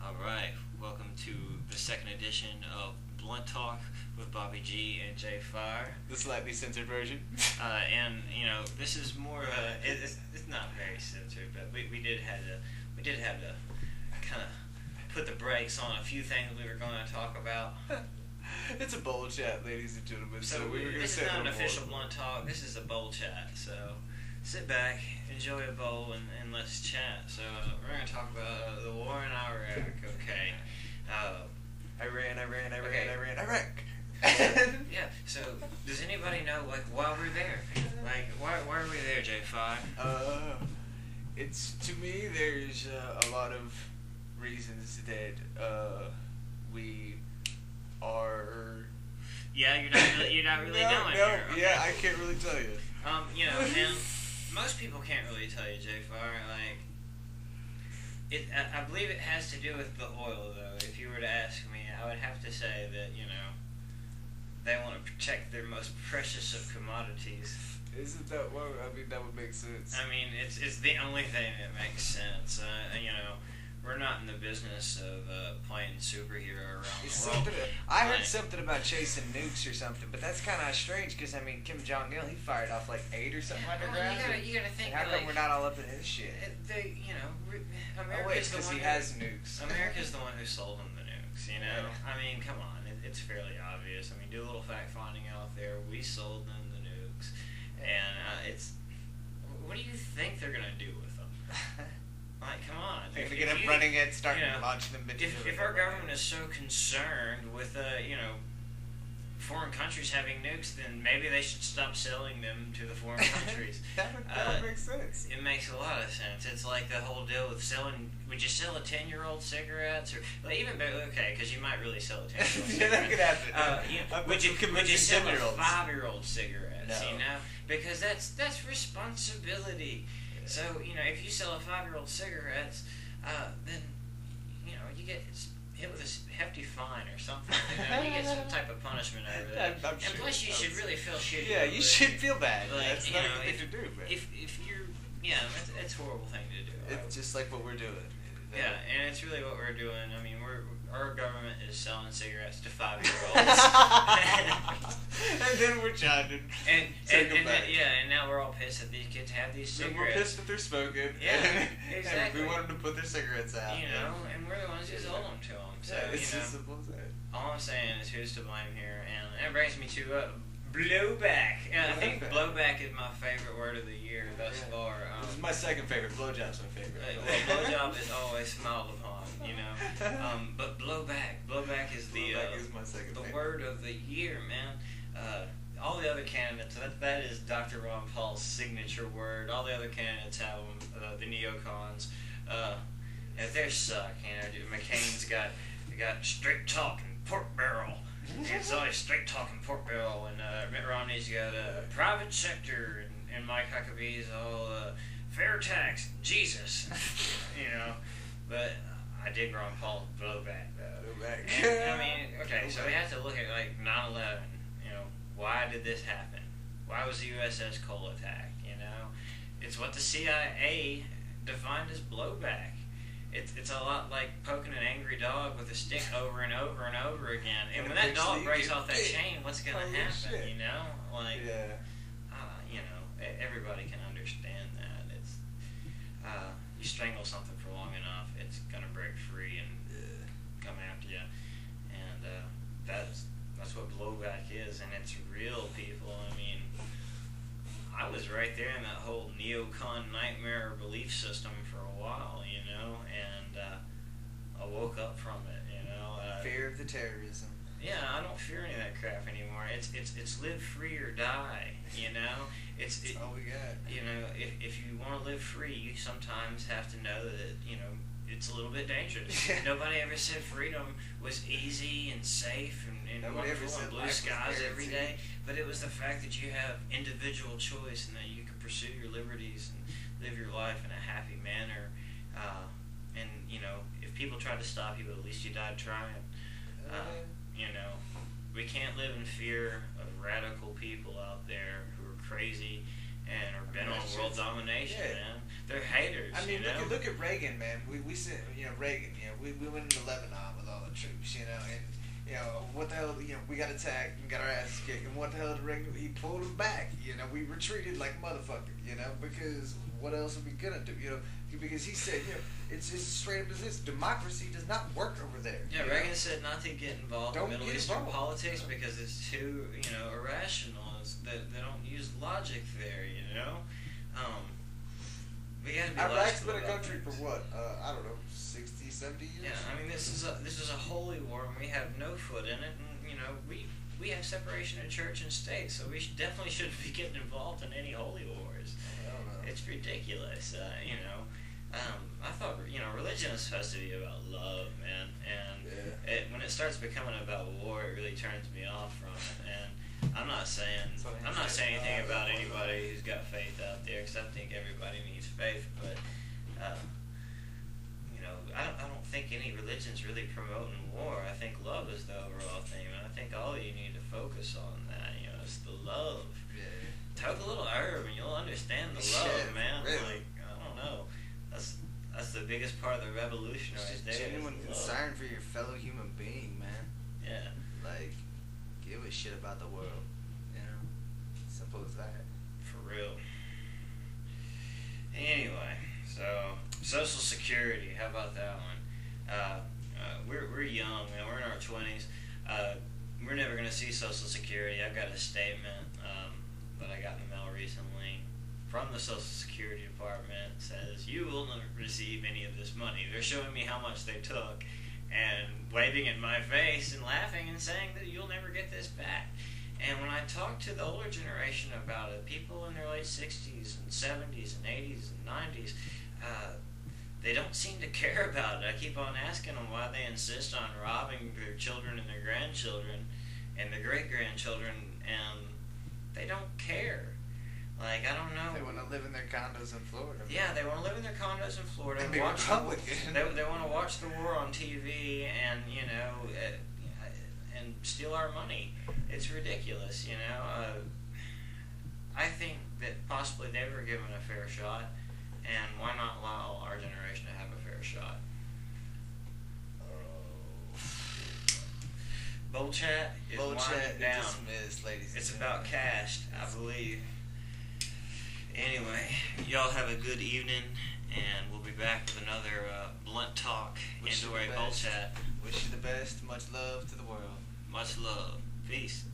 Alright, welcome to the second edition of Blunt Talk with Bobby G and Jay Fire. The slightly censored version. This is more it's not very censored, but we did have to kind of put the brakes on a few things we were going to talk about. It's a bowl chat, ladies and gentlemen. So we were going to this say is not an no official more. Blunt Talk. This is a bowl chat. So sit back, enjoy a bowl, and let's chat. So we're going to talk about the war in Iraq. Okay. Iraq. Yeah. So does anybody know why we're there? Why are we there, J5? It's to me. There's a lot of reasons that we are. Yeah, you're not really knowing. No, here. Okay. yeah, I can't really tell you. And most people can't really tell you, J5. I believe it has to do with the oil, though. If you were to ask me, I would have to say that, they want to protect their most precious of commodities. Isn't that what? I mean, that would make sense. I mean, it's the only thing that makes sense. We're not in the business of playing superhero around the world. I heard something about chasing nukes or something, but that's kind of strange because, I mean, Kim Jong-il, he fired off like 8 or something underground. You gotta think. How come we're not all up in his shit? America's the one he has nukes. America's the one who sold them the nukes, I mean, come on, it's fairly obvious. I mean, do a little fact finding out there. We sold them the nukes, and what do you think they're gonna do with them? Come on. If we get up running it, start launching them. If our government is so concerned with foreign countries having nukes, then maybe they should stop selling them to the foreign countries. that would make sense. It makes a lot of sense. It's like the whole deal with selling. Would you sell a 10-year-old cigarettes, or because you might really sell a 10-year-old cigarette. Yeah, that could happen. Would you sell a 10-year-olds. 5-year-old cigarettes? No. Because that's responsibility. So if you sell a 5-year-old cigarettes, then you get hit with a hefty fine or something. You get some type of punishment over that. I'm sure. And plus, you should really feel shitty. Yeah, you should feel bad. That's not a good thing to do, man. If you're, it's a horrible thing to do. It's just like what we're doing. Yeah, and it's really what we're doing. I mean, our government is selling cigarettes to 5-year-olds. And then we're chatting. And now we're all pissed that these kids have these cigarettes. We're pissed that they're smoking. Yeah, exactly. And we want them to put their cigarettes out. And we're the ones who sold them to them. So, it's as simple as that. All I'm saying is who's to blame here. And that brings me to blowback. And I think blowback is my favorite word of the year thus far. This is my second favorite. Blowjob's my favorite. Blowjob is always smiled upon, But blowback is my second the favorite. word of the year, man. All the other candidates, that is Dr. Ron Paul's signature word. All the other candidates have them, the neocons. They suck, McCain's got straight talking pork barrel. It's always straight talking pork barrel, and Mitt Romney's got private sector, and Mike Huckabee's all fair tax, Jesus, But I dig Ron Paul's blowback though. And, so we have to look at 9/11. Why did this happen? Why was the USS Cole attacked? It's what the CIA defined as blowback. It's a lot like poking an angry dog with a stick over and over and over again. And when that dog breaks off that chain, what's gonna happen? Shit. Everybody can understand that. It's you strangle something for long enough, it's gonna break free and come after you. And that's what blowback is, and it's real, people. I mean, I was right there in that whole neocon nightmare belief system for a while, and I woke up from it, Fear of the terrorism. Yeah, I don't fear any of that crap anymore. It's live free or die, It's all we got. If you want to live free, you sometimes have to know that, it's a little bit dangerous. Nobody ever said freedom was easy and safe and wonderful and blue skies every day. But it was the fact that you have individual choice and that you can pursue your liberties and live your life in a happy manner. If people tried to stop you, at least you died trying. We can't live in fear of radical people out there who are crazy or been on that's world just- domination, yeah. man. They're haters. I mean, you know? look at Reagan, man. We said, Reagan, we went into Lebanon with all the troops, and what the hell, we got attacked and got our asses kicked, and what the hell did Reagan do? He pulled us back, we retreated like motherfucker, because what else are we gonna do, because he said, it's just straight up as this, democracy does not work over there. Yeah, Reagan said not to get involved Don't in Middle get Eastern involved. politics because it's too, irrational. They don't use logic there, We gotta be Iraq's logical been a about country for things. what, I don't know, 60, 70 years? Yeah, I mean this is a holy war and we have no foot in it, and we have separation of church and state, so we definitely shouldn't be getting involved in any holy wars. I don't know. It's ridiculous, I thought religion is supposed to be about love, man, and Yeah. when it starts becoming about war, it really turns me off from it. And I'm not saying anything about anybody who's got faith out there, because I think everybody needs faith, but I don't think any religion's really promoting war. I think love is the overall theme, and I think all of you need to focus on that. It's the love. Yeah. Take a little herb and you'll understand the love, Yeah, man. really. Like, I don't know. That's the biggest part of the revolution It's right just there. is genuine love. concern for your fellow human being, man. Yeah. Like, give a shit about the world. Simple as that. For real. Anyway, so Social Security, how about that one? We're young, man. We're in our 20s. We're never gonna see Social Security. I've got a statement that I got in the mail recently from the Social Security Department. It says you will never receive any of this money. They're showing me how much they took and waving in my face and laughing and saying that you'll never get this back. And when I talk to the older generation about it, people in their late 60s and 70s and 80s and 90s, they don't seem to care about it. I keep on asking them why they insist on robbing their children and their grandchildren and their great-grandchildren, and they don't care. Like, I don't know. They want to live in their condos in Florida. Yeah, they want to live in their condos in Florida And be watch Republican. They want to watch the war on TV and and steal our money. It's ridiculous, I think that possibly they were given a fair shot, and why not allow our generation to have a fair shot? Bull Chat is Bull winding chat down. dismissed, ladies and It's gentlemen. about cash, I believe. Anyway, y'all have a good evening, and we'll be back with another blunt talk Wish into you a the Bull best. Chat. Wish you the best. Much love to the world. Much love. Peace.